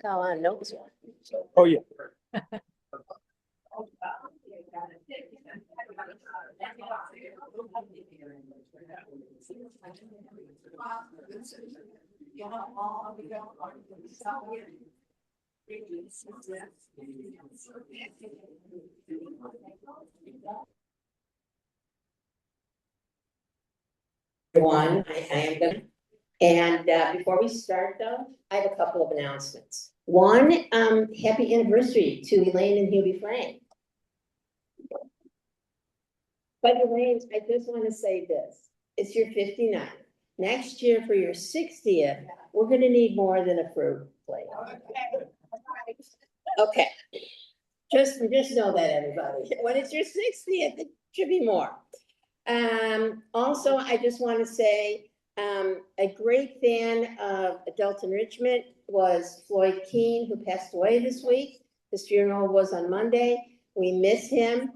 Got on notes. Oh, yeah. Everyone, I am going. And before we start though, I have a couple of announcements. One, happy anniversary to Elaine and Hubie Frank. But Elaine, I just want to say this, it's your 59. Next year for your 60th, we're going to need more than a fruit plate. Okay, just know that, everybody. When it's your 60th, it should be more. Also, I just want to say, a great fan of adult enrichment was Floyd Keene, who passed away this week. His funeral was on Monday. We miss him.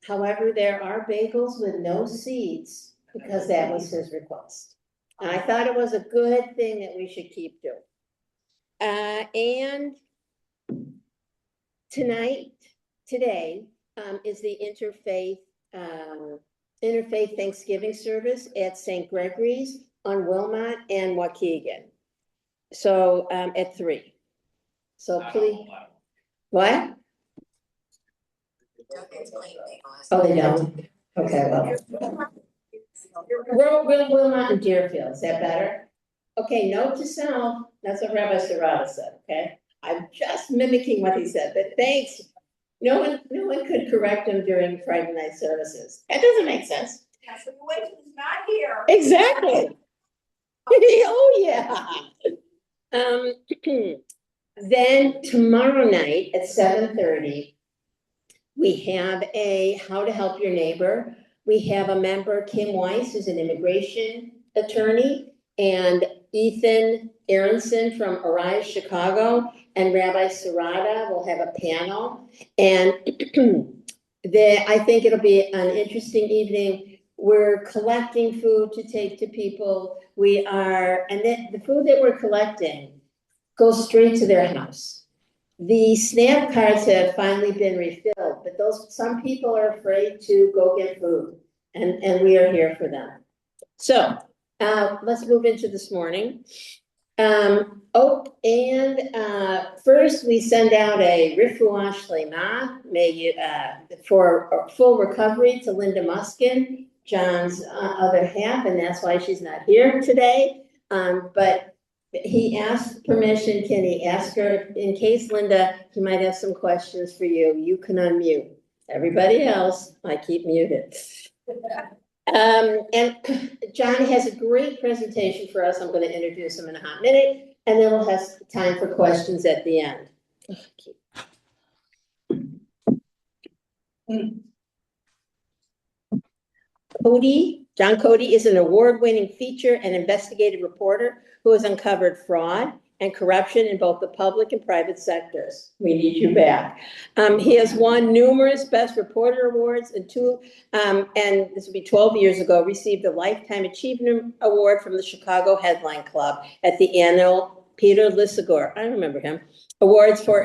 However, there are bagels with no seeds because that was his request. And I thought it was a good thing that we should keep doing. And today is the interfaith Thanksgiving service at St. Gregory's on Wilmot and Waukegan. So at 3. So please, what? Oh, they don't? Okay, well. Wilmot and Deerfield, is that better? Okay, note to self, that's what Rabbi Serrata said, okay? I'm just mimicking what he said, but thanks. No one could correct him during Friday night services. That doesn't make sense. Yeah, so the witch is not here. Exactly. Oh, yeah. Then tomorrow night at 7:30, we have a How to Help Your Neighbor. We have a member, Kim Weiss, who's an immigration attorney, and Ethan Aronson from Arise Chicago, and Rabbi Serrata will have a panel. And I think it'll be an interesting evening. We're collecting food to take to people. The food that we're collecting goes straight to their house. The SNAP cards have finally been refilled, but some people are afraid to go get food, and we are here for them. So let's move into this morning. First we send out a Refuah Shlema, for full recovery to Linda Muskin, John's other half, and that's why she's not here today. But he asked permission, can he ask her, in case Linda, he might have some questions for you. You can unmute. Everybody else, I keep muted. And John has a great presentation for us. I'm going to introduce him in a hot minute, and then we'll have time for questions at the end. John Cody is an award-winning feature and investigative reporter who has uncovered fraud and corruption in both the public and private sectors. We need you back. He has won numerous Best Reporter Awards and this will be 12 years ago, received a Lifetime Achievement Award from the Chicago Headline Club at the annual Peter Lissagor, I remember him, Awards for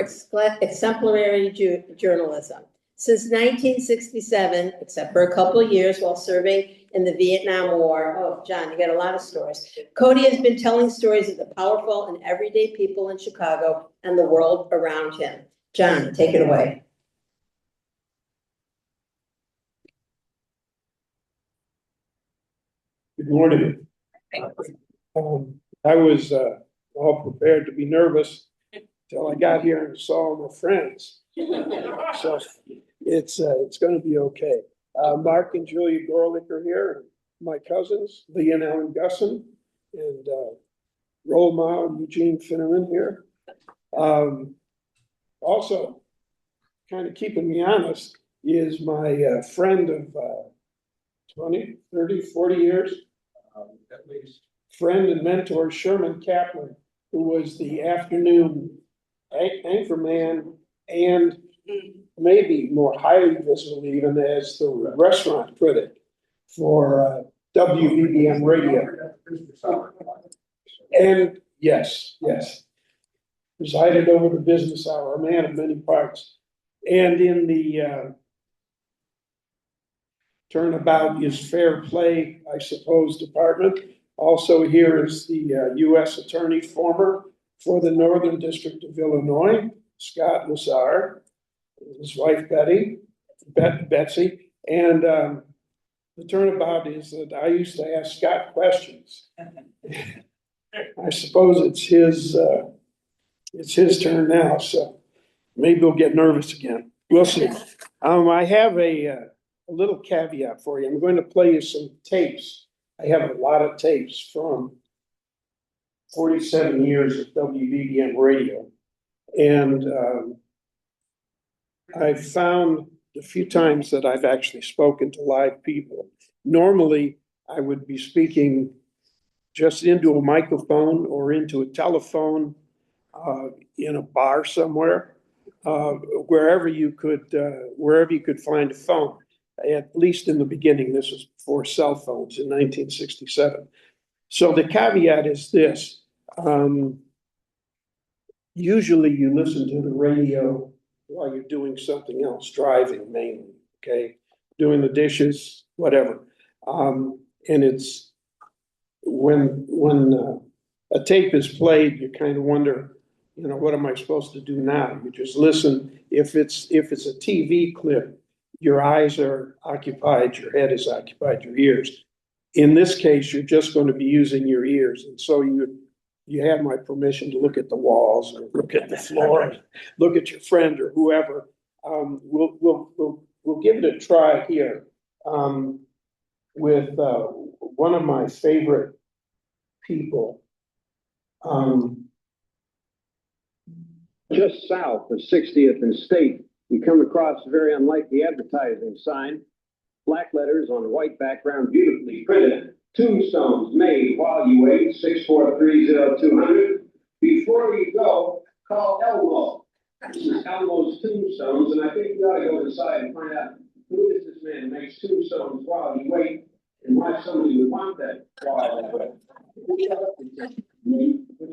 Exemplary Journalism. Since 1967, except for a couple of years while serving in the Vietnam War. Oh, John, you got a lot of stories. Cody has been telling stories of the powerful and everyday people in Chicago and the world around him. John, take it away. Good morning. I was all prepared to be nervous till I got here and saw my friends. So it's going to be okay. Mark and Julia Gorlick are here, my cousins, Lee and Ellen Gusson, and Rolma and Eugene Finneran here. Also, kind of keeping me honest, is my friend of 20, 30, 40 years. At least. Friend and mentor Sherman Kaplan, who was the afternoon anchorman and maybe more highly visible even as the restaurant critic for WBBM Radio. And yes, presided over the business hour, a man of many parts. And in the turnabout is fair play, I suppose, department. Also here is the U.S. Attorney former for the Northern District of Illinois, Scott Lazar, his wife Betsy, and the turnabout is that I used to ask Scott questions. I suppose it's his turn now, so maybe he'll get nervous again. We'll see. I have a little caveat for you. I'm going to play you some tapes. I have a lot of tapes from 47 years of WBBM radio. And I've found a few times that I've actually spoken to live people. Normally, I would be speaking just into a microphone or into a telephone in a bar somewhere, wherever you could find a phone. At least in the beginning, this was before cell phones in 1967. So the caveat is this. Usually you listen to the radio while you're doing something else, driving mainly, okay? Doing the dishes, whatever. And it's when a tape is played, you kind of wonder, what am I supposed to do now? You just listen. If it's a TV clip, your eyes are occupied, your head is occupied, your ears. In this case, you're just going to be using your ears. And so you have my permission to look at the walls or look at the floor, look at your friend or whoever. We'll give it a try here with one of my favorite people. Just south of 60th and State, you come across a very unlikely advertising sign. Black letters on a white background, beautifully printed. Tombstones made while you wait, 6430200. Before you go, call Elmo. This is Elmo's Tombstones, and I think you ought to go inside and find out who is this man who makes tombstones while you wait, and why somebody would want that while they wait. What's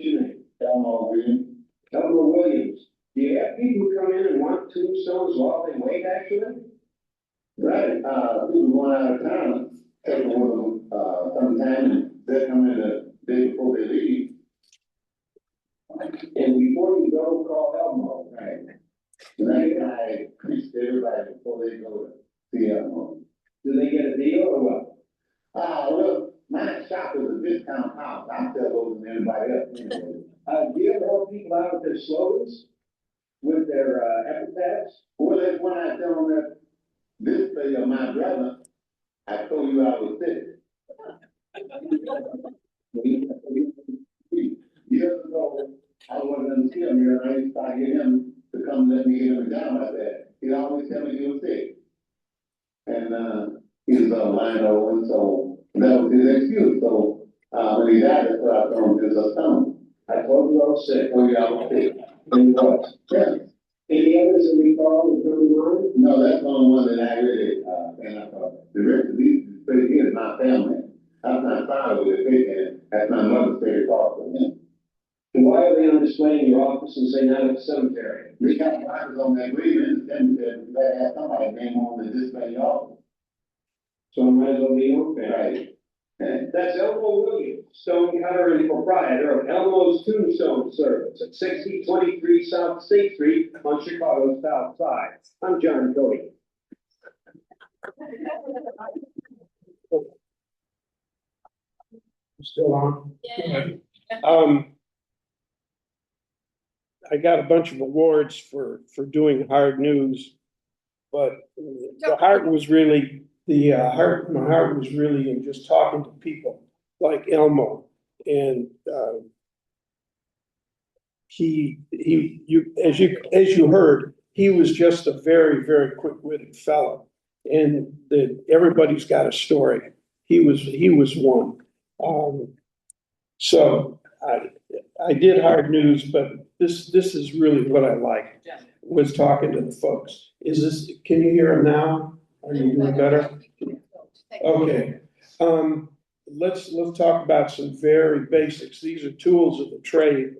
your name? Elmo Williams. Elmo Williams. Do you have people come in and want tombstones while they wait, actually? Right. People going out of town, taking with them sometime, and they come in the day before they leave. And before you go, call Elmo. Right. Right. I preach to everybody before they go to see Elmo. Do they get a deal or what? Look, my shop is a discount house. I sell those than anybody else. Do you ever help people out with their slogans? With their epitaphs? Well, that's when I tell them that this day of my brother, I told you I was sick. Years ago, I wasn't in the film here, and I used to get him to come let me get him a job like that. He'd always tell me he was sick. And he was lying over, and so that was his excuse. So when he died, that's what I told him, it was a stomach. I told you I was sick. Oh, yeah, I was sick. And what? Yeah. Any others that we call and come to mind? No, that's the only one that I really, and I thought, the rest of these here is my family. I'm not proud of it, and that's my mother's favorite thought for him. And why are they on display in your office and say not at the cemetery? We got flyers on that green in the cemetery, they have somebody's name on the display in the office. So it might as well be open. Right. That's Elmo Williams, stonecutter and proprietor of Elmo's Tombstone Service at 6023 South State Street on Chicago's South Side. I'm John Cody. Still on? Yeah. I got a bunch of awards for doing hard news, but the heart was really my heart was really in just talking to people like Elmo, and as you heard, he was just a very, very quick-witted fellow, and everybody's got a story. He was one. So I did hard news, but this is really what I like, was talking to the folks. Can you hear them now? Are you doing better? Okay. Let's talk about some very basics. These are tools of the trade.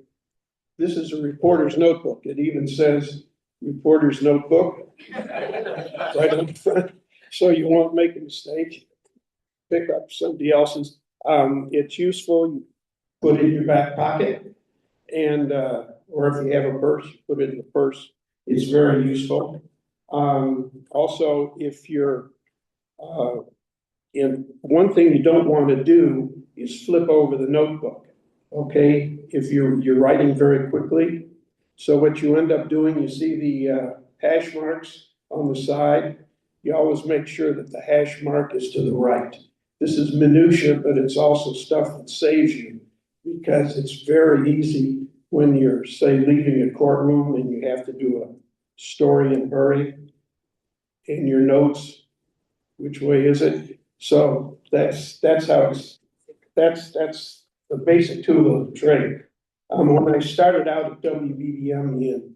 This is a reporter's notebook. It even says reporter's notebook right on the front, so you won't make a mistake. Pick up somebody else's. It's useful. You put it in your back pocket, and or if you have a purse, you put it in the purse. It's very useful. Also, if you're and one thing you don't want to do is flip over the notebook. Okay, if you're writing very quickly. So what you end up doing, you see the hash marks on the side. You always make sure that the hash mark is to the right. This is minutia, but it's also stuff that saves you, because it's very easy when you're, say, leaving a courtroom and you have to do a story in a hurry. In your notes, which way is it? So that's how that's the basic tool of the trade. When I started out at WBBM,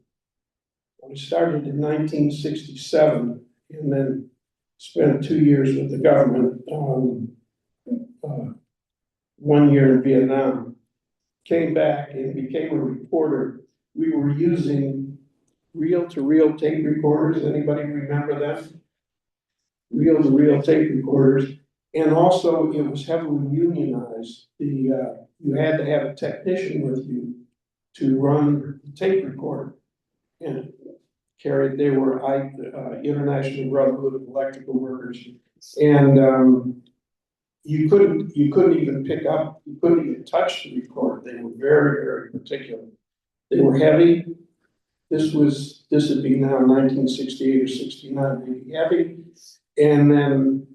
I started in 1967 and then spent 2 years with the government, 1 year in Vietnam. Came back and became a reporter. We were using reel-to-reel tape recorders. Anybody remember them? Reel-to-reel tape recorders. And also, it was heavily unionized. You had to have a technician with you to run the tape recorder. And they were International Brotherhood of Electrical Workers. And you couldn't even you couldn't even touch the recorder. They were very, very particular. They were heavy. This would be now 1968 or 69, really heavy. And then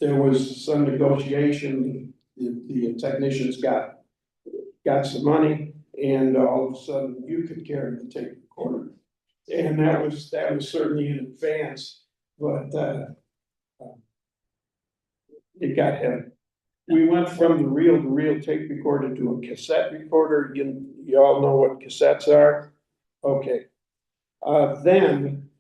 there was some negotiation. The technicians got some money, and all of a sudden you could carry the tape recorder. And that was certainly an advance, but it got heavy. We went from the reel-to-reel tape recorder to a cassette recorder. You all know what cassettes are? Okay. Then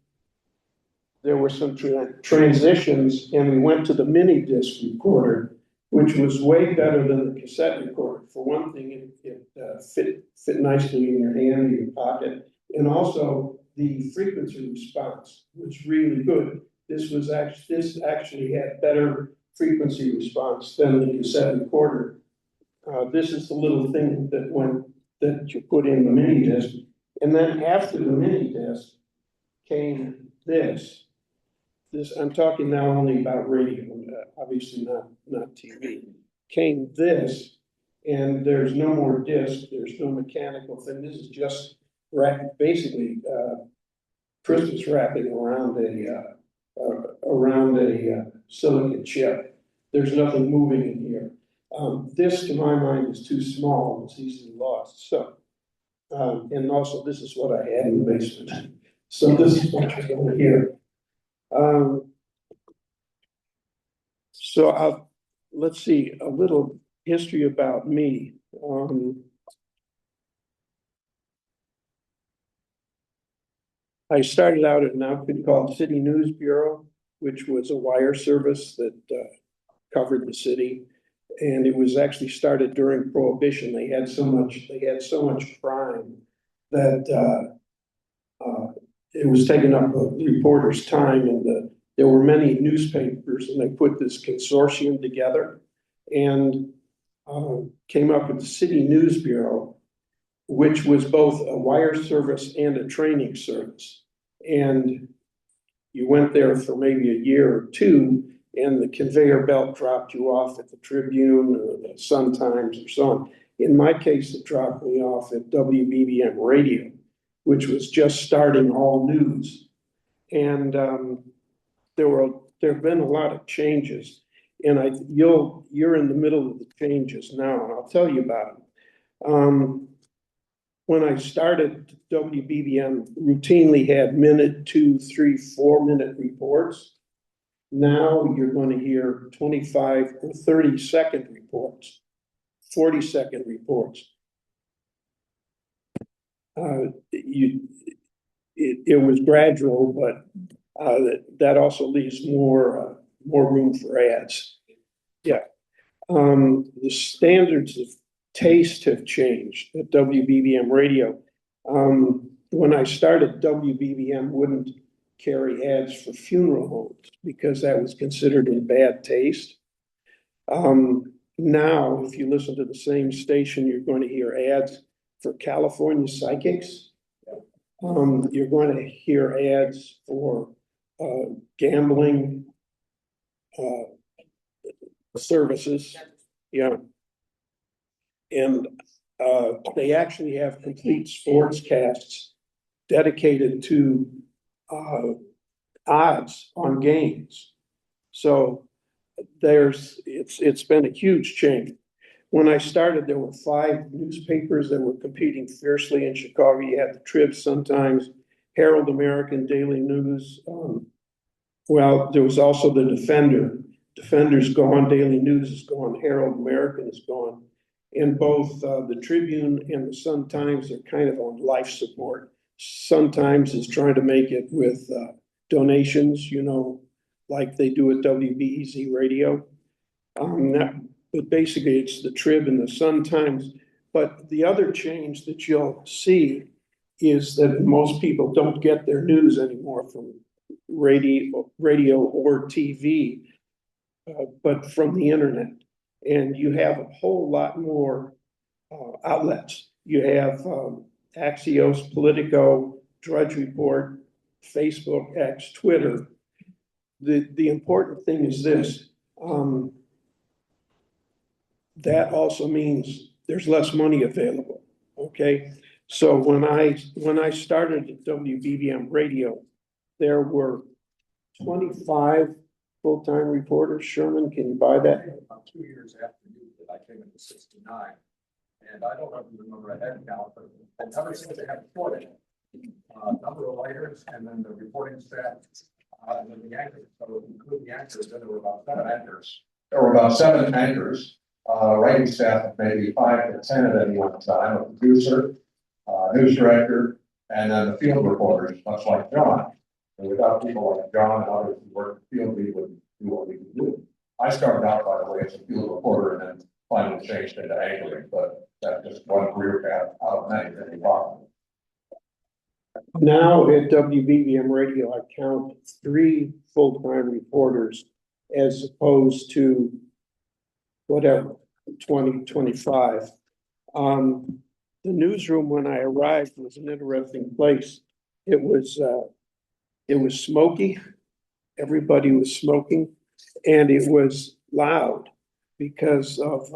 there were some transitions, and we went to the mini disc recorder, which was way better than the cassette recorder. For one thing, it fit nicely in your hand, in your pocket, and also the frequency response was really good. This actually had better frequency response than the cassette recorder. This is the little thing that you put in the mini disc, and then after the mini disc came this. I'm talking now only about radio, obviously not TV. Came this, and there's no more disc. There's no mechanical thing. This is just basically Christmas wrapping around a silicon chip. There's nothing moving in here. This, to my mind, is too small. It's easily lost. So, and also this is what I had in the basement. So this is what you're going to hear. So let's see, a little history about me. I started out at an outfit called City News Bureau, which was a wire service that covered the city. And it was actually started during Prohibition. They had so much crime that it was taking up a reporter's time, and there were many newspapers, and they put this consortium together and came up with the City News Bureau, which was both a wire service and a training service. And you went there for maybe a year or two, and the conveyor belt dropped you off at the Tribune or the Sun-Times or so on. In my case, it dropped me off at WBBM Radio, which was just starting all news. And there have been a lot of changes, and you're in the middle of the changes now, and I'll tell you about them. when I started, WBBM routinely had minute, 2, 3, 4 minute reports. Now you're going to hear 25 or 30-second reports, 40-second reports. It was gradual, but that also leaves more room for ads. Yeah. The standards of taste have changed at WBBM radio. When I started, WBBM wouldn't carry ads for funeral homes because that was considered in bad taste. Now, if you listen to the same station, you're going to hear ads for California psychics. You're going to hear ads for gambling services. Yeah. And they actually have complete sportscasts dedicated to odds on games. So it's been a huge change. When I started, there were 5 newspapers that were competing fiercely in Chicago. You had the Trib, Sun-Times, Herald American, Daily News. Well, there was also the Defender. Defender's gone, Daily News is gone, Herald American is gone. And both the Tribune and the Sun-Times are kind of on life support. Sun-Times is trying to make it with donations, like they do at WBEZ radio. But basically it's the Trib and the Sun-Times. But the other change that you'll see is that most people don't get their news anymore from radio or TV, but from the internet. And you have a whole lot more outlets. You have Axios, Politico, Drudge Report, Facebook, X, Twitter. The important thing is this. That also means there's less money available, okay? So when I started at WBBM Radio, there were 25 full-time reporters. Sherman, can you buy that? About 2 years after you, that I came into '69, and I don't remember a head count, but ever since they had reporting, number of writers, and then the reporting staff, and then the anchors. So including the anchors, then there were about 7 anchors. There were about 7 anchors. Writing staff of maybe 5 to 10 at any one time, a producer, news director, and then the field reporters, much like John. And without people like John and others who work in the field, we wouldn't do what we could do. I started out, by the way, as a field reporter and then finally changed into anchoring, but that's just one career path out of many that possible. Now at WBBM Radio, I count 3 full-time reporters as opposed to whatever, 20, 25. The newsroom when I arrived was an interesting place. It was smoky. Everybody was smoking, and it was loud because of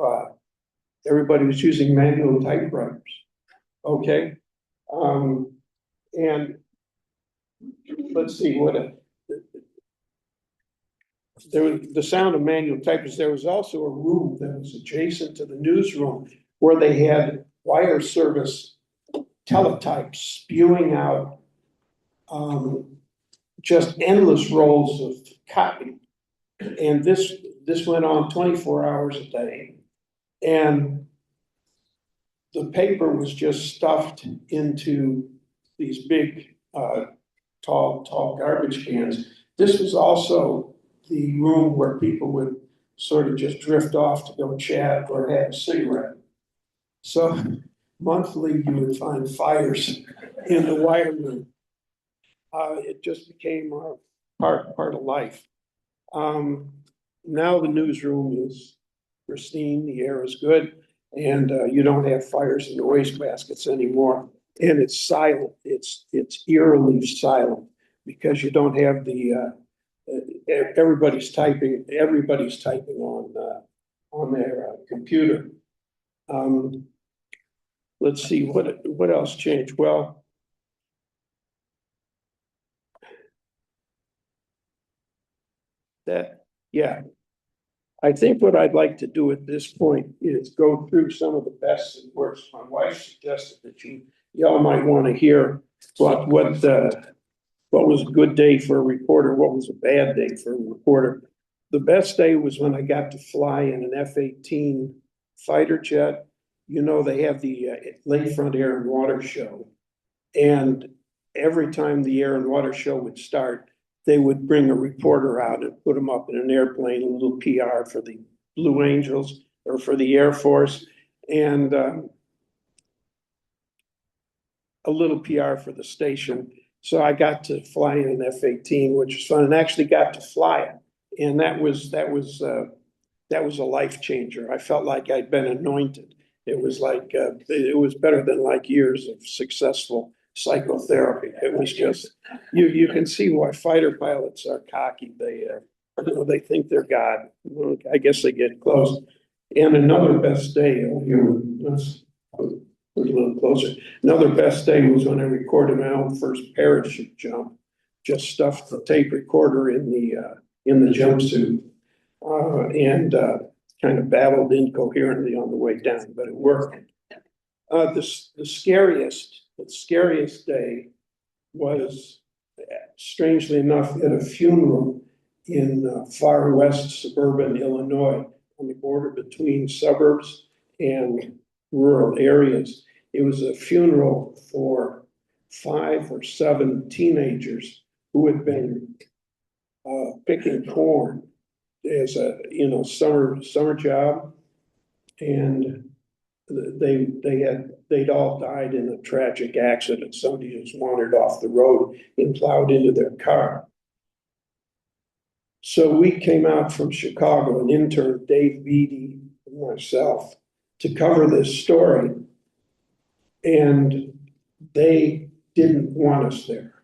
everybody was using manual typewriters. Okay, and let's see there was the sound of manual typers. There was also a room that was adjacent to the newsroom where they had wire service teletypes spewing out just endless rolls of copy. And this went on 24 hours a day. And the paper was just stuffed into these big, tall garbage cans. This was also the room where people would sort of just drift off to go chat or have a cigarette. So monthly, you would find fires in the wire room. It just became a part of life. Now the newsroom is pristine, the air is good, and you don't have fires in the wastebaskets anymore. And it's silent. It's eerily silent because you don't have the everybody's typing on their computer. Let's see what else changed. Well, I think what I'd like to do at this point is go through some of the best and worst. My wife suggested that you y'all might want to hear what was a good day for a reporter, what was a bad day for a reporter. The best day was when I got to fly in an F-18 fighter jet. You know, they have the Lakefront Air and Water Show. And every time the Air and Water Show would start, they would bring a reporter out and put them up in an airplane, a little PR for the Blue Angels or for the Air Force, and a little PR for the station. So I got to fly in an F-18, which was fun, and actually got to fly it. And that was a life changer. I felt like I'd been anointed. It was like, it was better than like years of successful psychotherapy. It was just, you can see why fighter pilots are cocky. They think they're God. I guess they get close. And another best day, let's put a little closer. Another best day was when I recorded my own first parachute jump. Just stuffed the tape recorder in the jumpsuit, and kind of babbled incoherently on the way down, but it worked. The scariest day was, strangely enough, at a funeral in far west suburban Illinois, on the border between suburbs and rural areas. It was a funeral for 5 or 7 teenagers who had been picking corn as a summer job, and they'd all died in a tragic accident. Somebody just wandered off the road and plowed into their car. So we came out from Chicago, an intern, Dave Beatty, and myself, to cover this story, and they didn't want us there.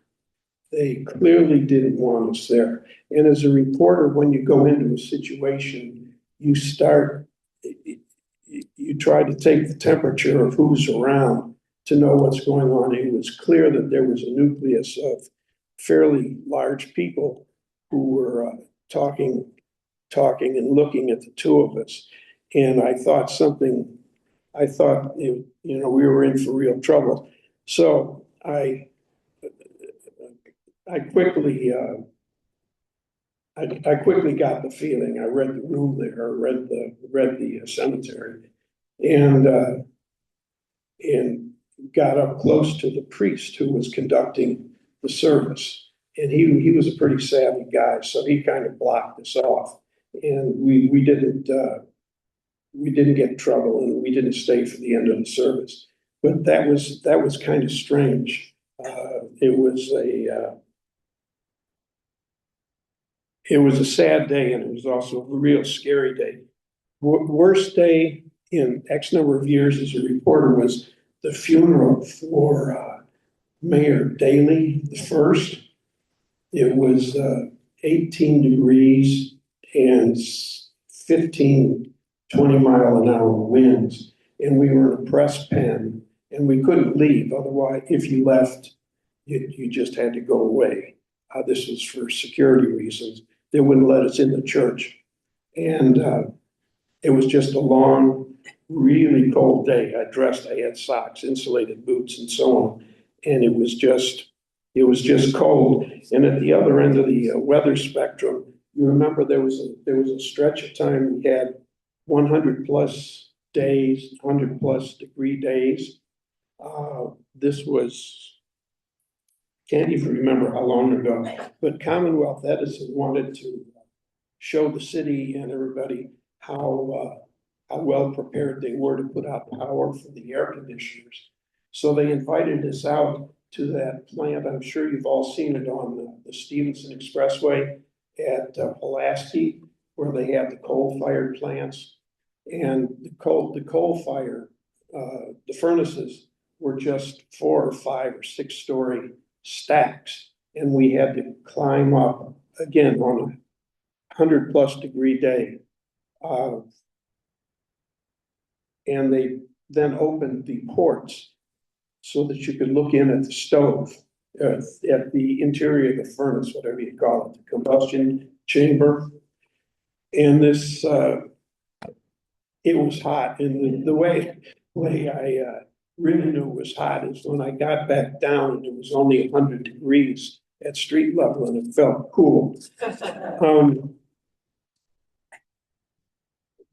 They clearly didn't want us there. And as a reporter, when you go into a situation, you try to take the temperature of who's around to know what's going on. It was clear that there was a nucleus of fairly large people who were talking and looking at the two of us. And I thought we were in for real trouble. So I quickly got the feeling. I read the room there, read the cemetery, and got up close to the priest who was conducting the service. And he was a pretty savvy guy, so he kind of blocked us off, and we didn't get in trouble, and we didn't stay for the end of the service. But that was kind of strange. It was a sad day, and it was also a real scary day. Worst day in X number of years as a reporter was the funeral for Mayor Daley the first. It was 18 degrees and 15, 20-mile-an-hour winds, and we were in a press pen, and we couldn't leave. Otherwise, if you left, you just had to go away. This was for security reasons. They wouldn't let us in the church. And it was just a long, really cold day. I had socks, insulated boots, and so on. And it was just cold. And at the other end of the weather spectrum, you remember there was a stretch of time we had 100 plus days, 100 plus degree days. This was, can't even remember how long ago, but Commonwealth Edison wanted to show the city and everybody how well prepared they were to put out power for the air conditioners. So they invited us out to that plant. I'm sure you've all seen it on the Stevenson Expressway at Pulaski, where they have the coal-fired plants. And the coal fire, the furnaces were just 4 or 5 or 6 story stacks. And we had to climb up again on a 100 plus degree day. And they then opened the ports so that you could look in at the stove, at the interior of the furnace, whatever you call it, the combustion chamber. And it was hot. And the way really knew it was hot is when I got back down and it was only 100 degrees at street level and it felt cool.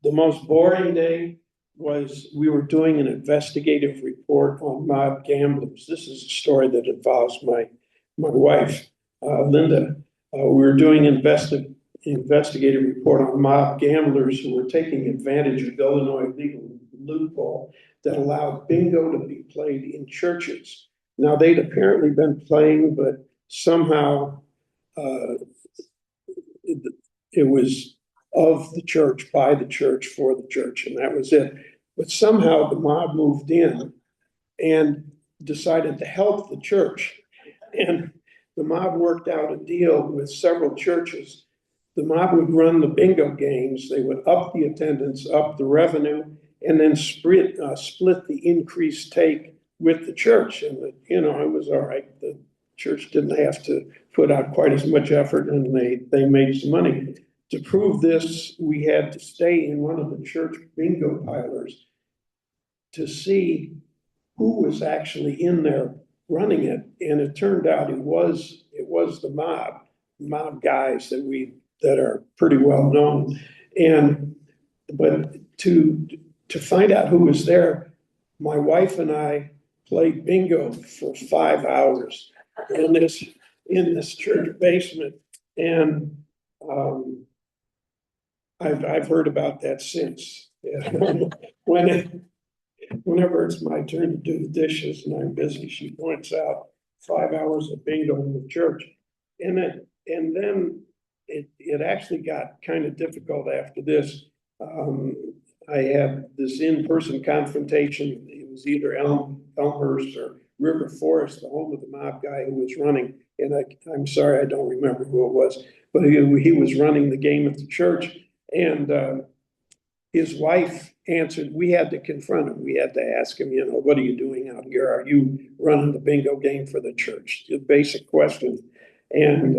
The most boring day was we were doing an investigative report on mob gamblers. This is a story that involves my wife, Linda. We were doing investigative report on mob gamblers who were taking advantage of Illinois legal loophole that allowed bingo to be played in churches. Now, they'd apparently been playing, but somehow it was of the church, by the church, for the church, and that was it. But somehow the mob moved in and decided to help the church. And the mob worked out a deal with several churches. The mob would run the bingo games, they would up the attendance, up the revenue, and then split the increased take with the church. And, it was all right. The church didn't have to put out quite as much effort and they made some money. To prove this, we had to stay in one of the church bingo parlors to see who was actually in there running it. And it turned out it was the mob guys that are pretty well known. But to find out who was there, my wife and I played bingo for 5 hours in this church basement. And I've heard about that since. Whenever it's my turn to do the dishes and I'm busy, she points out 5 hours of bingo in the church. And then it actually got kind of difficult after this. I had this in-person confrontation. It was either Elmhurst or River Forest, the home of the mob guy who was running. And I'm sorry, I don't remember who it was, but he was running the game at the church. And his wife answered. We had to confront him. We had to ask him, what are you doing out here? Are you running the bingo game for the church? The basic question. And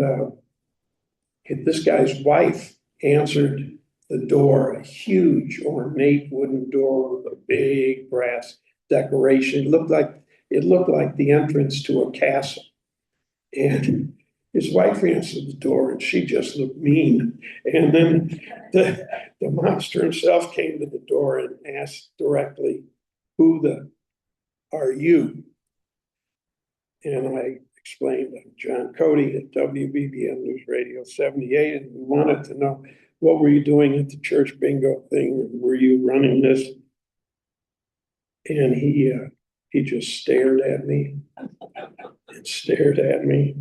this guy's wife answered the door, a huge ornate wooden door with a big brass decoration. It looked like the entrance to a castle. And his wife answered the door and she just looked mean. And then the monster himself came to the door and asked directly, who are you? And I explained, I'm John Cody at WBBM News Radio78, and we wanted to know, what were you doing at the church bingo thing? Were you running this? And he just stared at me and stared at me.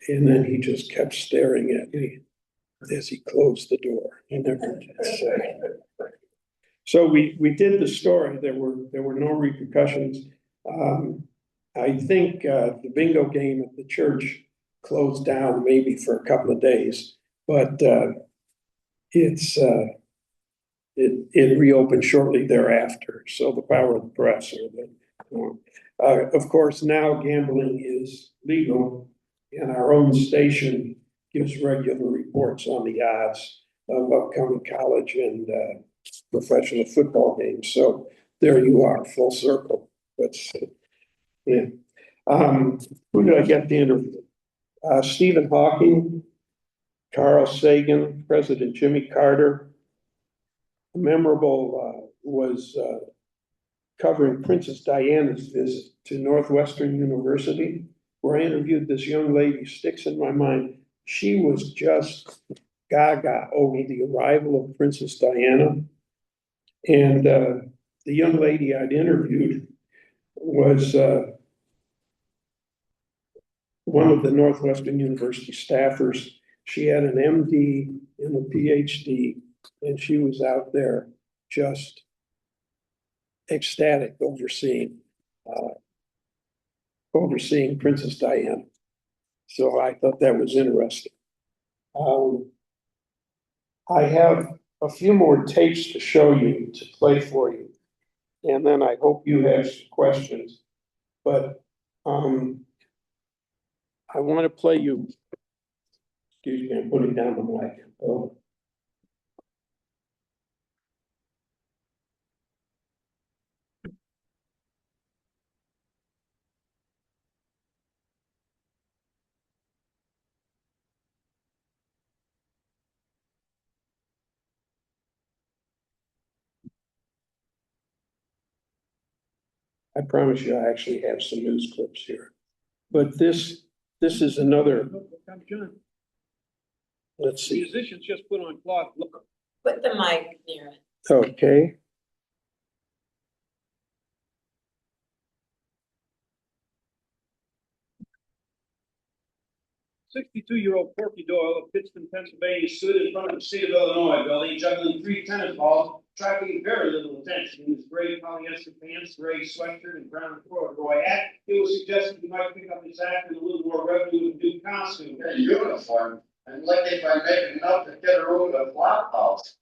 And then he just kept staring at me as he closed the door. He never did say. So we did the story. There were no repercussions. I think the bingo game at the church closed down maybe for a couple of days, but it reopened shortly thereafter. So the power of the press. Of course, now gambling is legal. And our own station gives regular reports on the odds of upcoming college and professional football games. So there you are, full circle. Yeah. Who did I get the interview? Stephen Hawking, Carl Sagan, President Jimmy Carter. Memorable was covering Princess Diana's visit to Northwestern University, where I interviewed this young lady. Sticks in my mind. She was just gaga over the arrival of Princess Diana. And the young lady I'd interviewed was one of the Northwestern University staffers. She had an MD and a PhD, and she was out there just ecstatic overseeing Princess Diana. So I thought that was interesting. I have a few more tapes to show you, to play for you. And then I hope you have some questions. But I want to play you. Excuse me, I'm putting down the mic. Oh. I promise you, I actually have some news clips here. But this is another, let's see, Musicians just put on cloth. Look, Put the mic near it. okay. 62-year-old Porky Doyle of Pittston, Pennsylvania, stood in front of the State of Illinois building, juggling 3 tennis balls, attracting very little attention. In his gray polyester pants, gray sweatshirt, and brown corduroy hat, it was suggested he might pick up his act with a little more revenue with a new costume. A uniform, and like if I'm making enough to get a room at a flop house.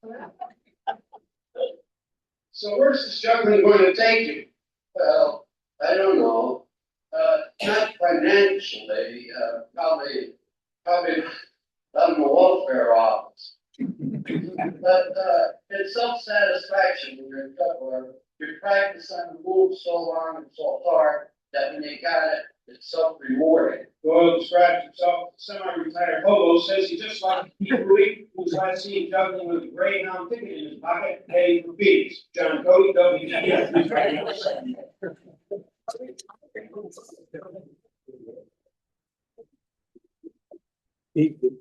So where's this juggling going to take you? Well, I don't know. Not financially, probably on the welfare office. But it's self-satisfaction when you're a juggler. You practice on the move so long and so hard that when you got it, it's self-rewarding. Doyle describes himself as a semi-retired hobo, says he just like Pete Ruiz, who's last seen juggling with a Greyhound ticket in his pocket, paying for fees. John Cody, WBBM News Radio78.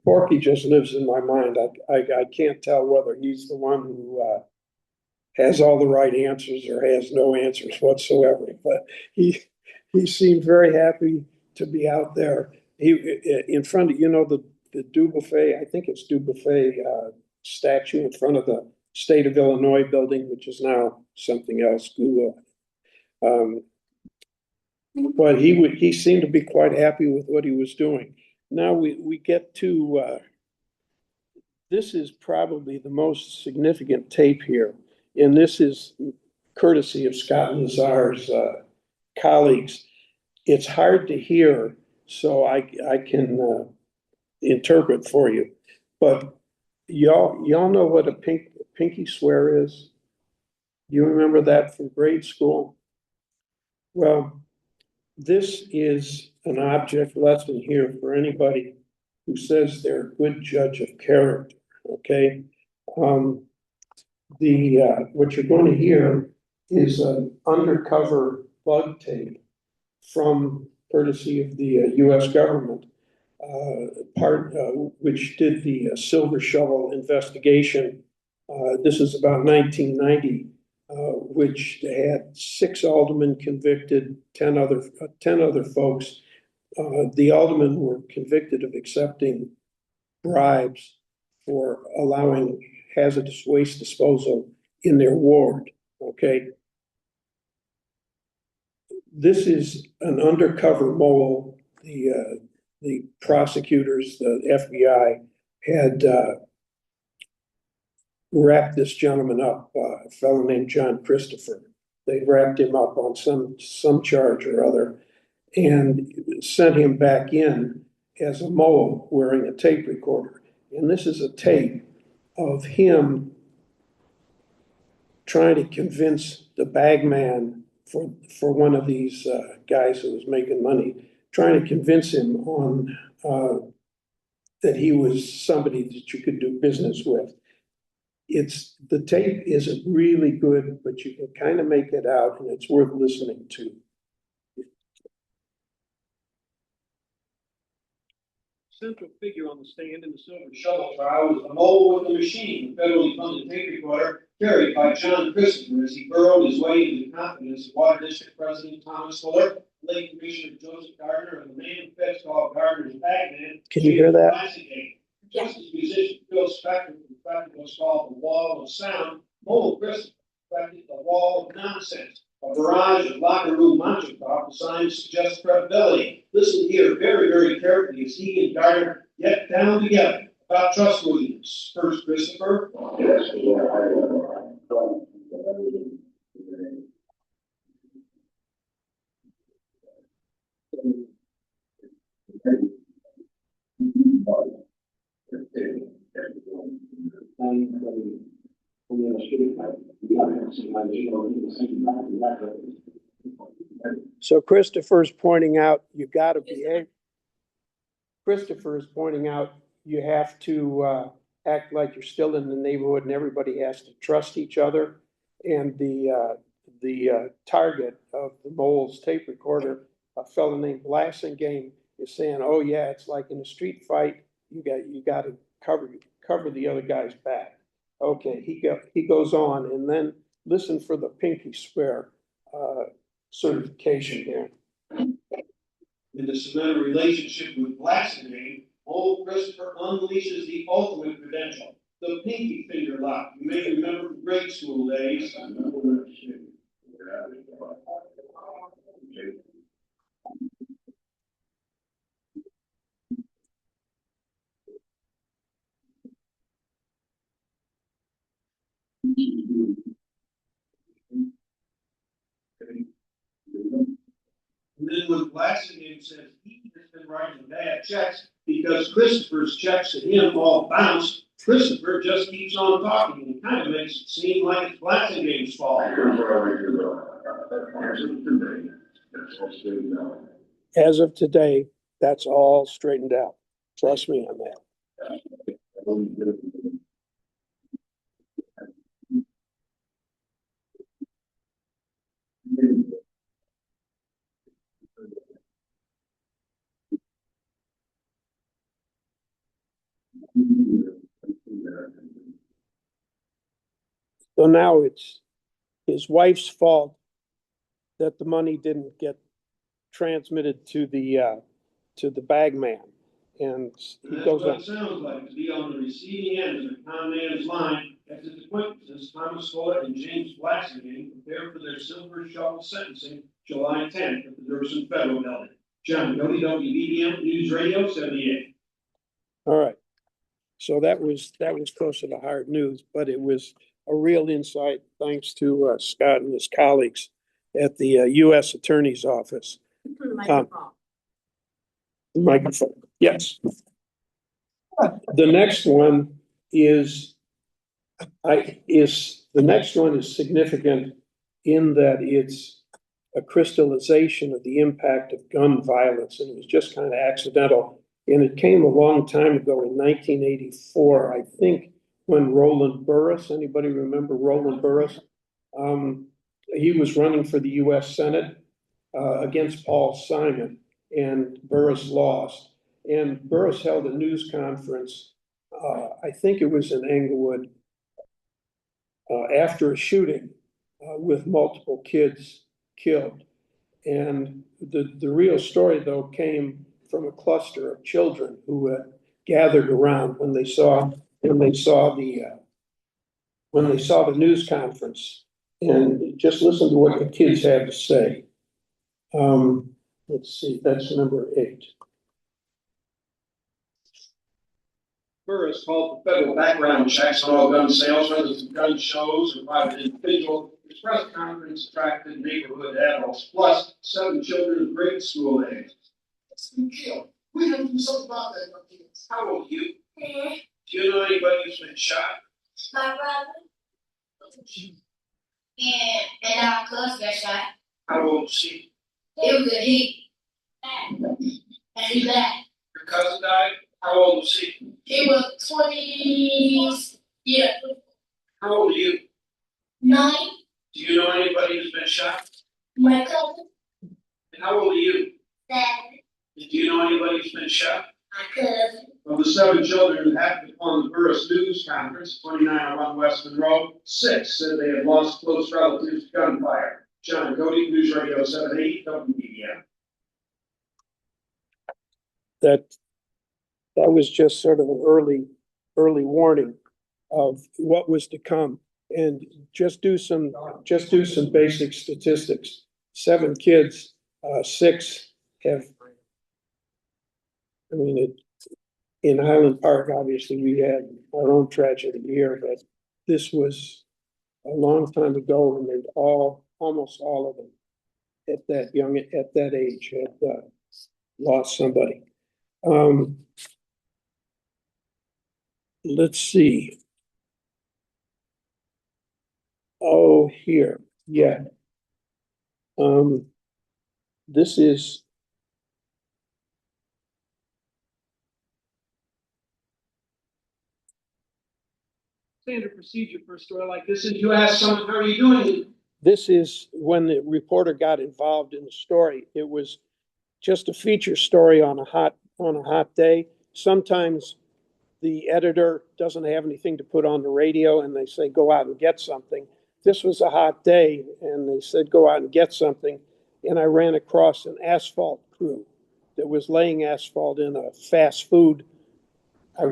Porky just lives in my mind. I can't tell whether he's the one who has all the right answers or has no answers whatsoever. But he seemed very happy to be out there. He in front of the Dubuffet, I think it's Dubuffet statue in front of the State of Illinois building, which is now something else. But he seemed to be quite happy with what he was doing. Now we get to, this is probably the most significant tape here. And this is courtesy of Scott Lazar's colleagues. It's hard to hear, so I can interpret for you. But y'all know what a pinky swear is? You remember that from grade school? Well, this is an object lesson here for anybody who says they're a good judge of character, okay? What you're going to hear is an undercover bug tape from courtesy of the US government, which did the Silver Shovel investigation. This is about 1990. Which had 6 aldermen convicted, 10 other folks. The aldermen were convicted of accepting bribes for allowing hazardous waste disposal in their ward, okay? This is an undercover mole. The prosecutors, the FBI, had wrapped this gentleman up, a fellow named John Christopher. They wrapped him up on some charge or other and sent him back in as a mole wearing a tape recorder. And this is a tape of him trying to convince the bag man for one of these guys who was making money, trying to convince him on that he was somebody that you could do business with. The tape isn't really good, but you can kind of make it out, and it's worth listening to. Central figure on the stand in the Silver Shovel trial was the mole with the machine, the federally funded tape recorder carried by John Christopher as he burrowed his way into the confidence of Water District President Thomas Fuller, late Commissioner Joseph Gardner, and the man who fetched called Gardner's Bagman. Can you hear that? Yes. Just as musician Phil Spector perfected what's called the wall of sound, Mole Christopher perfected the wall of nonsense, a barrage of locker room mantra talk designed to suggest credibility. Listen here very, very carefully as he and Gardner get down together about trustworthiness. First, Christopher. So Christopher's pointing out you got to behave. Christopher is pointing out you have to act like you're still in the neighborhood and everybody has to trust each other. And target of the Moles tape recorder, a fellow named Blassingame, is saying, "Oh yeah, it's like in a street fight. You got to cover the other guy's back." Okay, he goes on, and then listen for the pinky swear certification here. In the cement a relationship with Blasingame, old Christopher unleashes the ultimate credential, the pinky finger lock. You may remember from grade school days. And then when Blasingame says he has been writing bad checks because Christopher's checks to him all bounce, Christopher just keeps on talking and kind of makes it seem like it's Blasingame's fault. As of today, that's all straightened out. Trust me on that. So now it's his wife's fault that the money didn't get transmitted to the bag man. And he That's goes what on. it sounds like, to be on the receiving end of the con man's line as his acquaintances Thomas Fuller and James Blasingame prepare for their silver shovel sentencing July 10th at the Durson Federal Building. John Cody, WBBM News Radio 78. All right. So that was close to the hard news, but it was a real insight thanks to Scott and his colleagues at the U.S. Attorney's Office. Microphone. Yes. The next one is significant in that it's a crystallization of the impact of gun violence, and it was just kind of accidental. And it came a long time ago in 1984, I think, when Roland Burris, anybody remember Roland Burris? He was running for the U.S. Senate against Paul Simon, and Burris lost. And Burris held a news conference, I think it was in Englewood, after a shooting with multiple kids killed. And the real story, though, came from a cluster of children who gathered around when they saw the news conference, and just listen to what the kids had to say. Let's see, that's number 8. Burris called for federal background checks on all gun sales, whether it's gun shows or private individual. His press conference attracted neighborhood adults, plus 7 children of grade school age. We have to do something about that. How old are you? Do you know anybody who's been shot? My brother. And our cousin got shot. How old is she? It was good. And he died. Your cousin died? How old was she? He was 20. Yeah. How old are you? 9. Do you know anybody who's been shot? My cousin. And how old are you? 7. Do you know anybody who's been shot? My cousin. Of the 7 children who happened upon the Burris News Conference, 2901 West Monroe, 6 said they had lost close relatives to gunfire. John Cody, News Radio 78, WBBM. That was just sort of an early warning of what was to come. And just do some basic statistics. 7 kids, 6 have. I mean, in Highland Park, obviously, we had our own tragedy here, but this was a long time ago, and they'd almost all of them at that age had lost somebody. Let's see. Oh, here, yeah. This is. Standard procedure for a story like this is you ask someone, how are you doing? this is when the reporter got involved in the story. It was just a feature story on a hot day. Sometimes the editor doesn't have anything to put on the radio and they say, go out and get something. This was a hot day and they said, go out and get something. And I ran across an asphalt crew that was laying asphalt in a fast food. I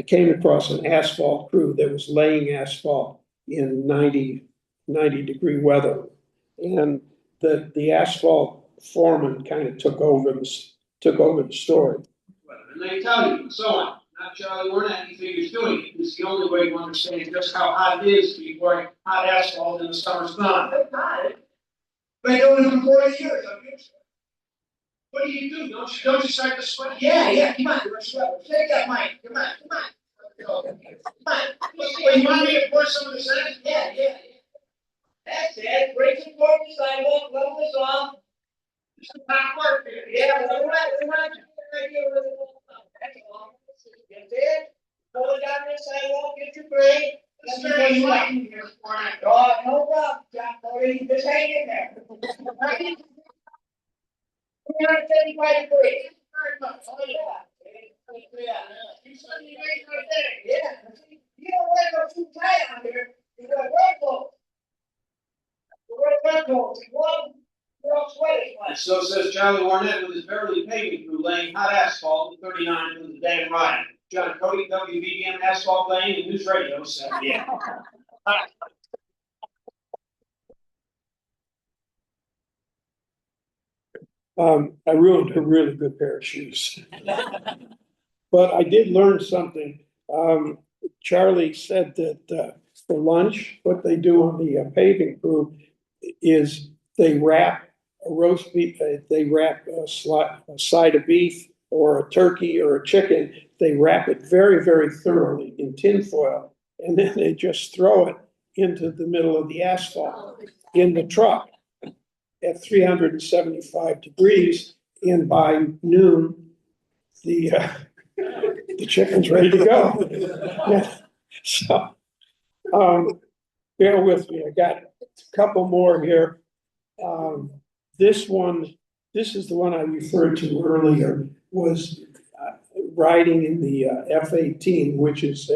came across an asphalt crew that was laying asphalt in 90-degree weather. And the asphalt foreman kind of took over the story. And they tell you, and so on. Not Charlie Warner, he figures doing it. It's the only way to understand just how hot it is to be wearing hot asphalt in the summer sun. Been doing it for 40 years. What do? Don't you start to sweat? Yeah, come on, take that mic. Come on. Come on. Well, you want me to pour some of this in? Yeah. That's it. Break some fork the sidewalk, level this off. This is not work here. Yeah, we're right here. That's all. Get it? Pull it down the sidewalk, get your break. This is very light in here for now. Oh, no problem, John Cody. Just hang in there. 375 degrees. Very much. Oh, yeah. You said you made right there. Yeah. You don't wear no too tight on here. You got red clothes. You're all sweaty. And so says Charlie Warnett with his Beverly paving crew laying hot asphalt in 39 for the day and ride. John Cody, WBBM Asphalt Lane and News Radio 78. I ruined a really good pair of shoes. But I did learn something. Charlie said that for lunch, what they do on the paving crew is they wrap a roast beef, they wrap a side of beef or a turkey or a chicken. They wrap it very, very thoroughly in tin foil, and then they just throw it into the middle of the asphalt in the truck at 375 degrees, and by noon, the chicken's ready to go. Yeah. So, bear with me. I got a couple more here. This is the one I referred to earlier, was riding in the F-18, which is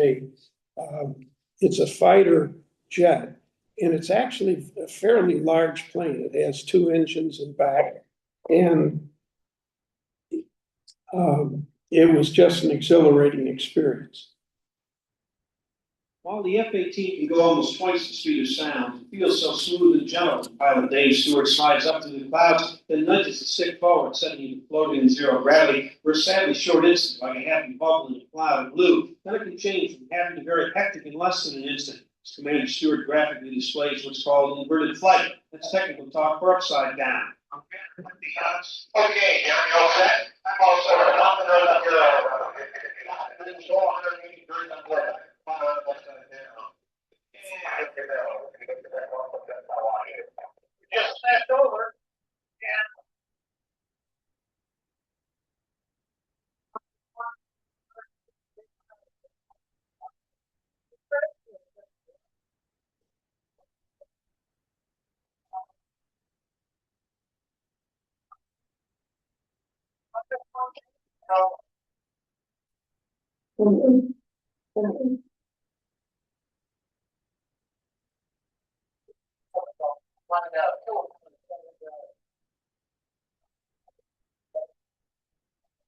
it's a fighter jet. And it's actually a fairly large plane. It has two engines in back. And it was just an exhilarating experience. While the F-18 can go almost twice the speed of sound, it feels so smooth and gentle. Pilot Dave Stewart slides up to the clouds, then nudges the stick forward, sending you floating in zero gravity for a sadly short instant, like a happy bubble in a cloud of blue. Then it can change from happy to very hectic in less than an instant. Commander Stewart graphically displays what's called inverted flight. That's technical talk for upside down. Okay, Jerry, all set? I'm all set. I'm going to go 180 degrees on board. Just snapped over.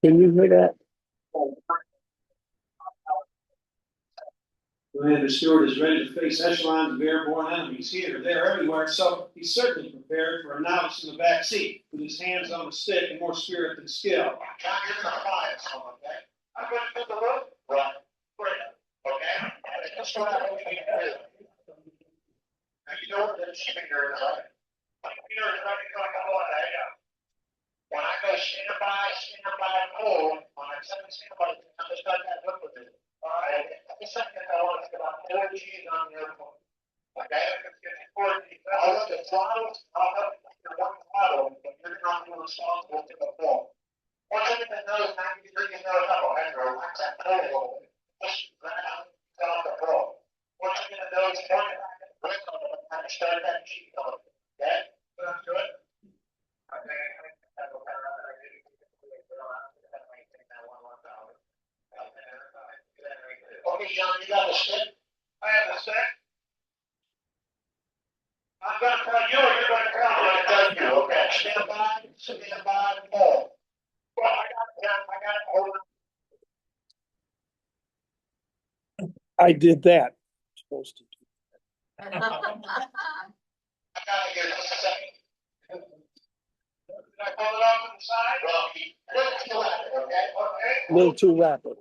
Can you hear that? Commander Stewart is ready to face echelons of airborne enemies here, there, everywhere, so he's certainly prepared for a novice in the back seat with his hands on the stick and more spirit than skill. John, you're going to fly it, okay? I'm going to the road. Right. Great. Okay? That's what I want you to do. Now, you know what the speaker is, right? Speaker is right to come on that. When I go stand by, pull, when I send somebody, I just got that look with it. All right? The second I want to get on 4 G's on the airport. Okay? I'll look at throttle, I'll help you one throttle, but you're not responsible for the fall. One thing that knows 90 degrees knows how to handle, I can't know just right out the roll. One thing that Okay, John, you got a stick? I have a stick. I'm gonna tell you, or you're gonna tell me? I'm gonna tell you, okay. Stand by, pull. Well, I got, hold on. I did that. Supposed to do. I gotta get a second. Can I pull it off to the side? Well, let's do it, okay? A little too rapid.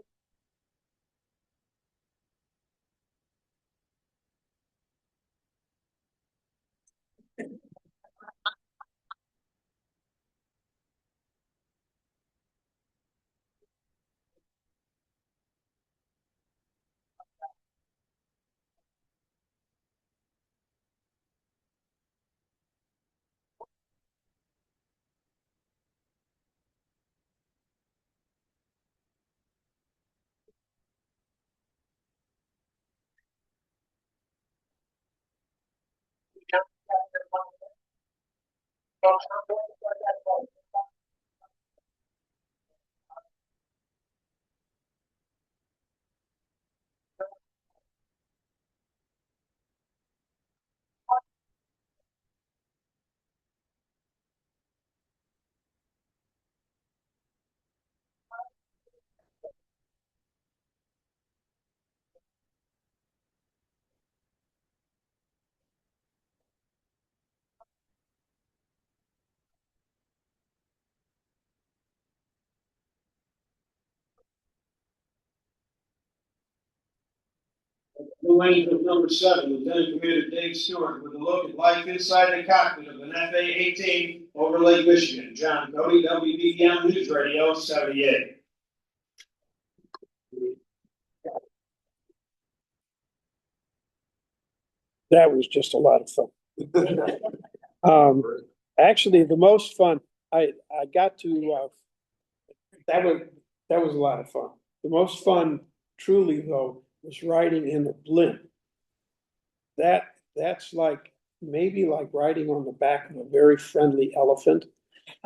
Blue Angels number 7, Lieutenant Commander Dave Stewart, with a look at life inside the cockpit of an FA-18 over Lake Michigan. John Cody, WBBM News Radio 78. That was just a lot of fun. Actually, the most fun, I got to, that was a lot of fun. The most fun truly though, was riding in a blimp. That's like, maybe like riding on the back of a very friendly elephant.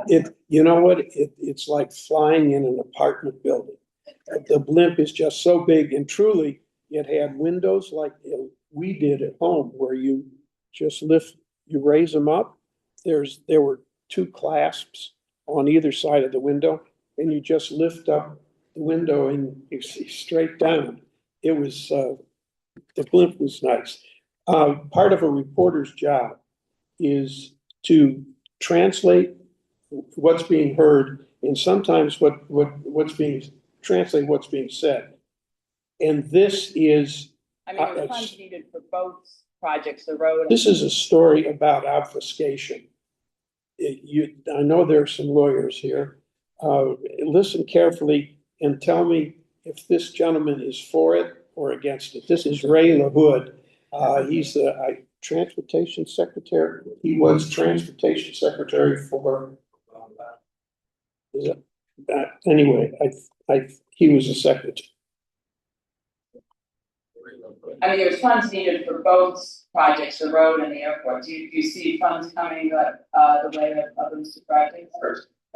You know what, it's like flying in an apartment building. The blimp is just so big, and truly, it had windows like we did at home, where you just you raise them up. There were 2 clasps on either side of the window, and you just lift up the window and you see straight down. It was, the blimp was nice. Part of a reporter's job is to translate what's being heard, and sometimes what's being translate what's being said. And this is, I mean, there were funds needed for both projects, the road. this is a story about obfuscation. I know there are some lawyers here. Listen carefully and tell me if this gentleman is for it or against it. This is Ray LaHood. He's the transportation secretary. He was transportation secretary for, anyway, he was a secretary. I mean, there's funds needed for both projects, the road and the airport. Do you see funds coming the way of those 2 projects?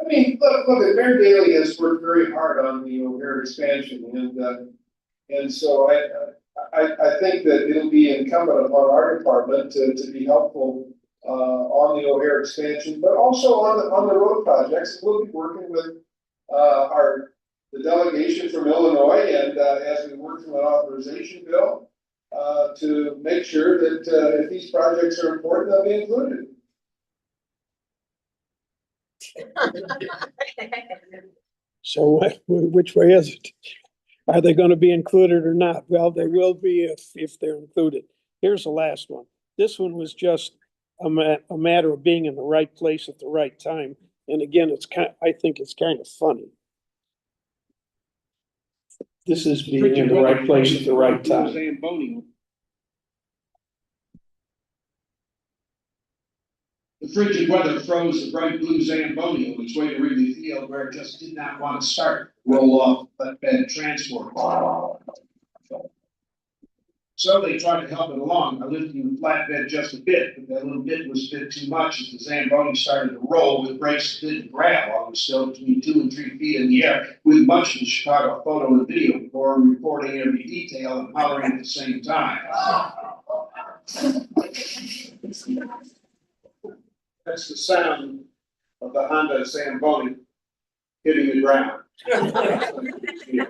I mean, look, Mayor Daley has worked very hard on the O'Hare expansion, and so I think that it'll be incumbent upon our department to be helpful on the O'Hare expansion, but also on the road projects. We'll be working with the delegation from Illinois, and as we work through an authorization bill to make sure that if these projects are important, they'll be included. So which way is it? Are they going to be included or not? Well, they will be if they're included. Here's the last one. This one was just a matter of being in the right place at the right time. And again, I think it's kind of funny. This is being in the right place at the right time. The frigid weather froze the bright blue Zamboni on its way to Wrigley Field, where it just did not want to start. Roll off flatbed transport. So they tried to help it along by lifting the flatbed just a bit, but that little bit was a bit too much as the Zamboni started to roll with brakes that didn't grab while it was still between 2 and 3 feet in the air, with much of the Chicago photo and video before reporting every detail and hollering at the same time. That's the sound of the Honda Zamboni hitting the ground.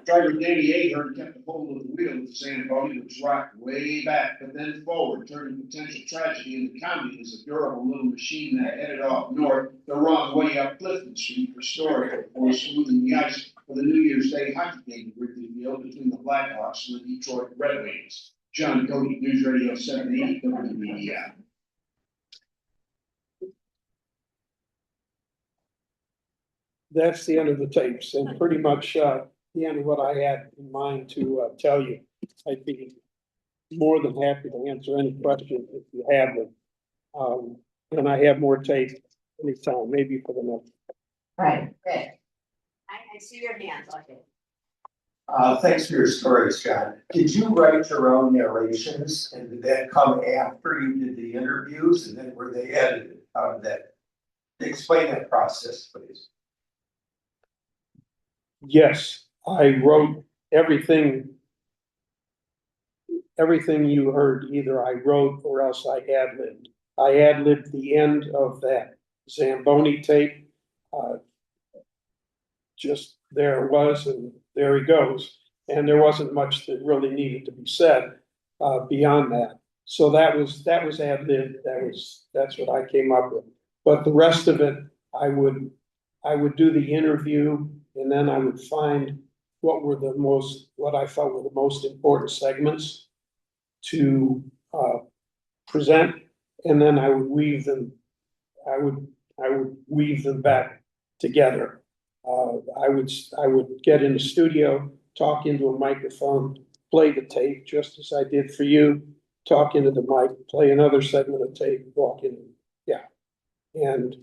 Driver Danny Ahern kept a hold of the wheel of the Zamboni, which rocked way back, but then forward, turning potential tragedy into comedy as a durable little machine that headed off north the wrong way up Clifton Street for storage before smoothing the ice for the New Year's Day hockey game at Wrigley Field between the Blackhawks and the Detroit Red Wings. John Cody, News Radio 78, WBBM. That's the end of the tapes and pretty much the end of what I had in mind to tell you. I'd be more than happy to answer any questions if you have them. And I have more tape anytime, maybe for the next. Right, good. I see your hands, okay. Thanks for your stories, John. Did you write your own narrations and did that come after you did the interviews and then were they edited? How did that? Explain that process, please. Yes, I wrote everything you heard, either I wrote or else I ad-libbed. I ad-libbed the end of that Zamboni tape. Just there it was, and there he goes. And there wasn't much that really needed to be said beyond that. So that was ad-libbed. That's what I came up with. But the rest of it, I would do the interview, and then I would find what I felt were the most important segments to present, and then I would weave them. I would weave them back together. I would get in the studio, talk into a microphone, play the tape just as I did for you, talk into the mic, play another segment of tape, walk in, yeah, and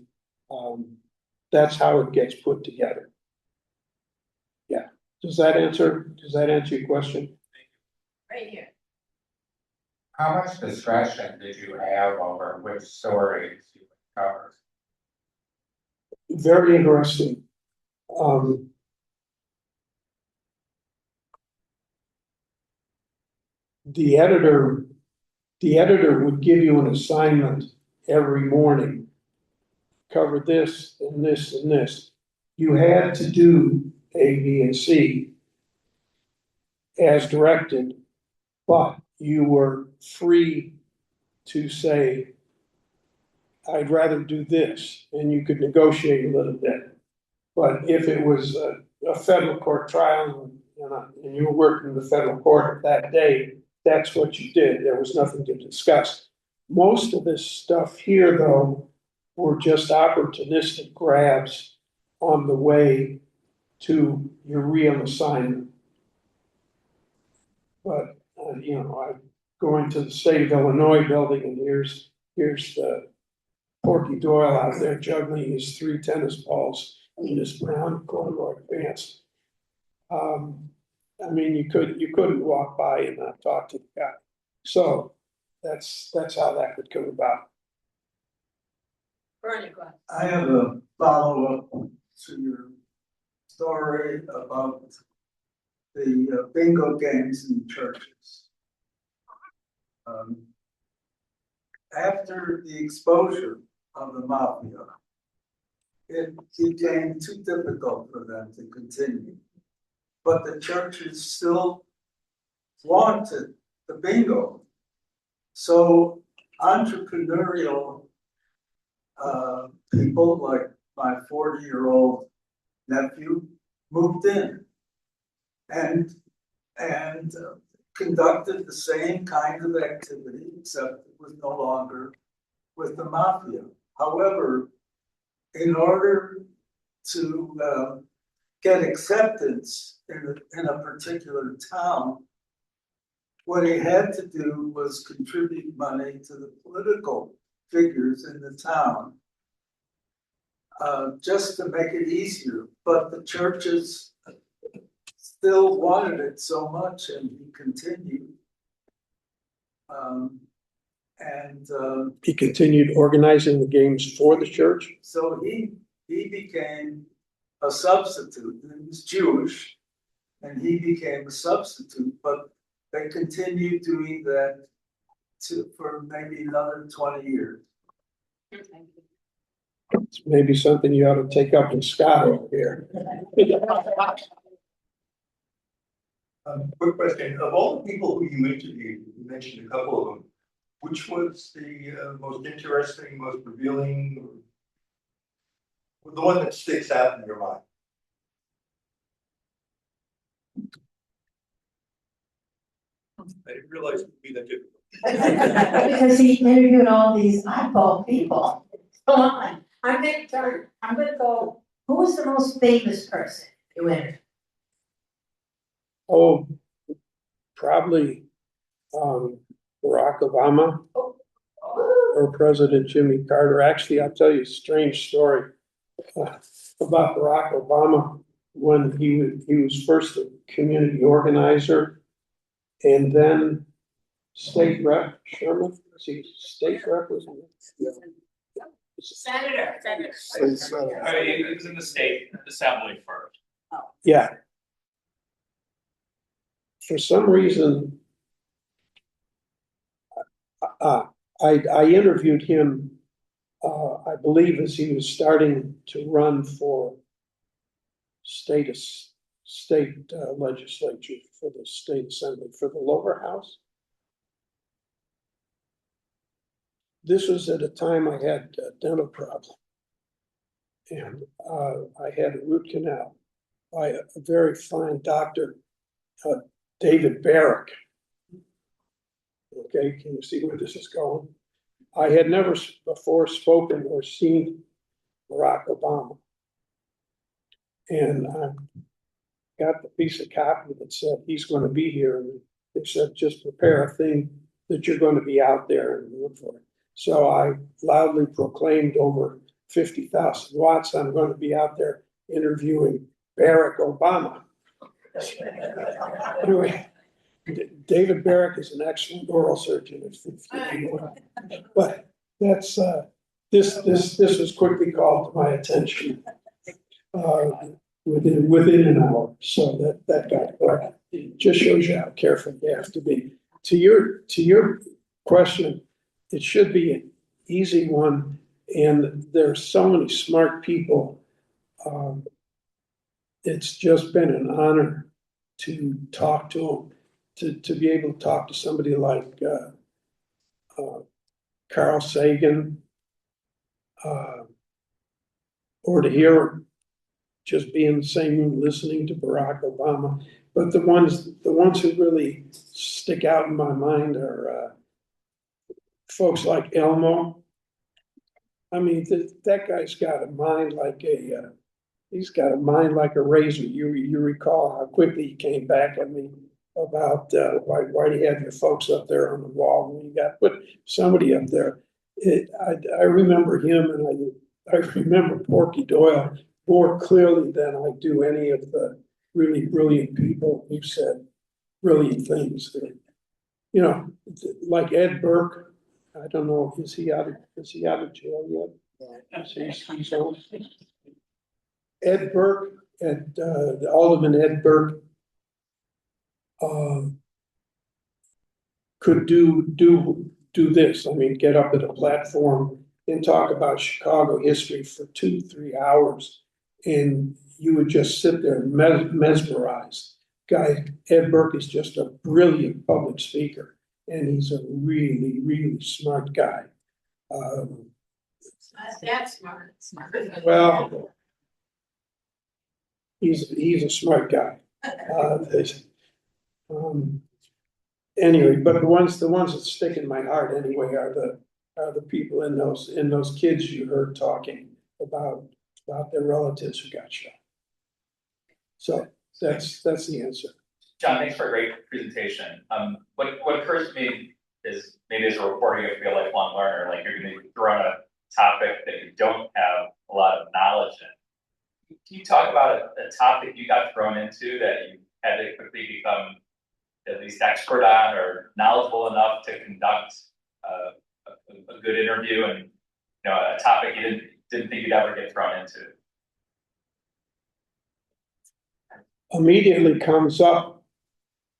that's how it gets put together. Yeah. Does that answer your question? Right here. How much discretion did you have over which stories you would cover? Very interesting. The editor would give you an assignment every morning. Cover this and this and this. You had to do A, B, and C as directed, but you were free to say, I'd rather do this, and you could negotiate a little bit. But if it was a federal court trial, and you were working in the federal court that day, that's what you did. There was nothing to discuss. Most of this stuff here, though, were just opportunistic grabs on the way to your real assignment. But, I go into the state of Illinois building, and here's the Porky Doyle out there juggling his 3 tennis balls in this brown corduroy pants. You couldn't walk by and not talk to the guy. So that's how that would come about. I have a follow-up to your story about the bingo games in churches. After the exposure of the mafia, it became too difficult for them to continue. But the churches still wanted the bingo. So entrepreneurial people like my 40-year-old nephew moved in and conducted the same kind of activity, except it was no longer with the mafia. However, in order to get acceptance in a particular town, what he had to do was contribute money to the political figures in the town, just to make it easier. But the churches still wanted it so much, and he continued. He continued organizing the games for the church. So he became a substitute. He was Jewish, and he became a substitute. But they continued doing that for maybe another 20 years. It's maybe something you ought to take up with Scott over here. Quick question, of all the people who you interviewed, you mentioned a couple of them, which was the most interesting, most revealing, the one that sticks out in your mind? I didn't realize it would be that difficult. Because he interviewed all these oddball people. Come on, I'm gonna go, who was the most famous person you interviewed? Oh, probably Barack Obama or President Jimmy Carter. Actually, I'll tell you a strange story about Barack Obama when he was first a community organizer and then state rep. Sherman, was he state representative? Senator. He was in the state assembly first. Yeah. For some reason, I interviewed him, I believe, as he was starting to run for state legislature, for the state assembly, for the lower house. This was at a time I had a dental problem, and I had a root canal by a very fine doctor, David Barrick. Okay, can you see where this is going? I had never before spoken or seen Barack Obama. And I got the piece of copy that said he's going to be here. And they said, just prepare a thing that you're going to be out there and look for it. So I loudly proclaimed over 50,000 watts, I'm going to be out there interviewing Barack Obama. Anyway, David Barrick is an excellent oral surgeon. But that's this was quickly called to my attention within an hour. So that got correct. It just shows you how careful you have to be. To your question, it should be an easy one, and there's so many smart people. It's just been an honor to talk to them, to be able to talk to somebody like Carl Sagan, or to hear just be in the same room listening to Barack Obama. But the ones who really stick out in my mind are folks like Elmo. I mean, that guy's got a mind like he's got a mind like a razor. You recall how quickly he came back at me about why do you have your folks up there on the wall when you got put somebody up there. I remember him, and I remember Porky Doyle more clearly than I do any of the really brilliant people who said brilliant things. You know, like Ed Burke. I don't know, is he out of jail yet? He's on. Ed Burke and Alderman Ed Burke could do this. I mean, get up at a platform and talk about Chicago history for 2-3 hours, and you would just sit there mesmerized. Guy, Ed Burke is just a brilliant public speaker, and he's a really, really smart guy. That's smart. Well, he's a smart guy. Anyway, but the ones that stick in my heart anyway are the people in those kids you heard talking about their relatives who got shot. So that's the answer. John, thanks for a great presentation. What occurs to me is maybe as a reporter, you have to be a lifelong learner, like you're going to throw in a topic that you don't have a lot of knowledge in. Can you talk about a topic you got thrown into that you had to quickly become at least expert on or knowledgeable enough to conduct a good interview and, you know, a topic you didn't think you'd ever get thrown into. Immediately comes up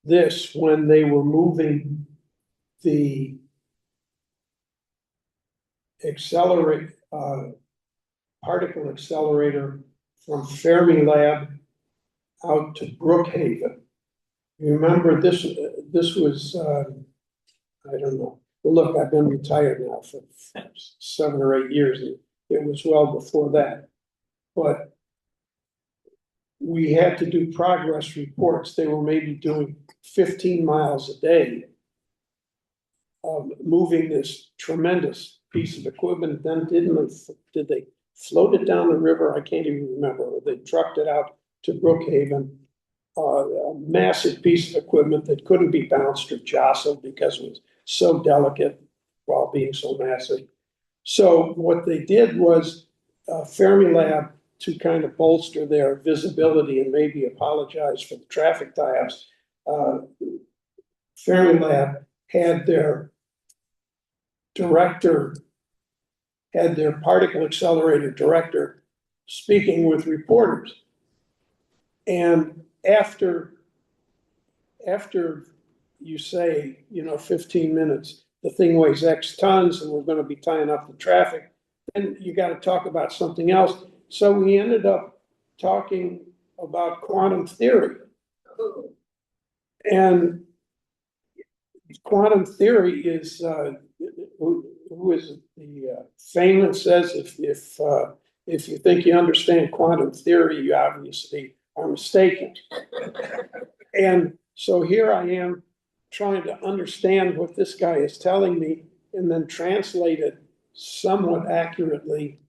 this when they were moving the particle accelerator from Fermi Lab out to Brookhaven. You remember this was, I don't know. Well, look, I've been retired now for 7 or 8 years. And it was well before that. But we had to do progress reports. They were maybe doing 15 miles a day, moving this tremendous piece of equipment. Then did they float it down the river? I can't even remember. They trucked it out to Brookhaven. A massive piece of equipment that couldn't be bounced or jostled because it was so delicate while being so massive. So what they did was Fermi Lab, to kind of bolster their visibility and maybe apologize for the traffic tie-ups, Fermi Lab had their particle accelerator director speaking with reporters. And after you say, 15 minutes, the thing weighs X tons and we're going to be tying up the traffic, then you got to talk about something else. So we ended up talking about quantum theory. And quantum theory is, who is the Feynman says, if you think you understand quantum theory, you obviously are mistaken. And so here I am trying to understand what this guy is telling me and then translate it somewhat accurately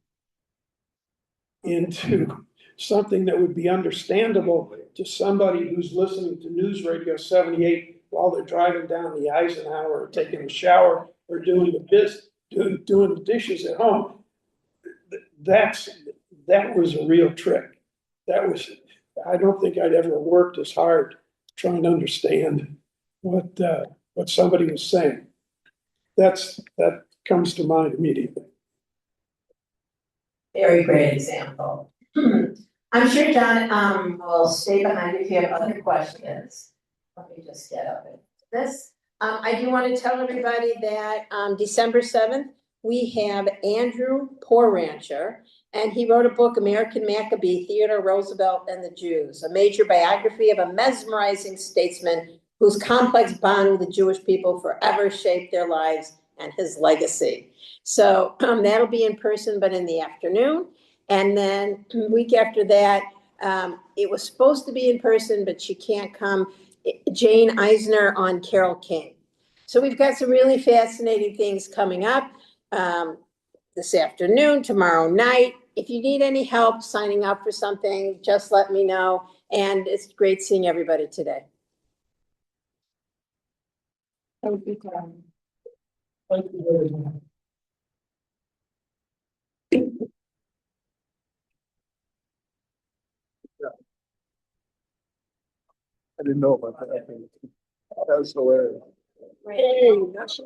into something that would be understandable to somebody who's listening to News Radio 78 while they're driving down the Eisenhower or taking a shower or doing the dishes at home. That was a real trick. I don't think I'd ever worked as hard trying to understand what somebody was saying. That comes to mind immediately. Very great example. I'm sure John will stay behind if you have other questions. Let me just get up into this. I do want to tell everybody that December 7th, we have Andrew Porrancher, and he wrote a book, American Maccabee, Theodore Roosevelt and the Jews, a major biography of a mesmerizing statesman whose complex bond with the Jewish people forever shaped their lives and his legacy. So that'll be in person, but in the afternoon. And then a week after that, it was supposed to be in person, but she can't come. Jane Eisner on Carole King. So we've got some really fascinating things coming up this afternoon, tomorrow night. If you need any help signing up for something, just let me know. And it's great seeing everybody today. Thank you very much. I didn't know about that. That was hilarious. Hey, that's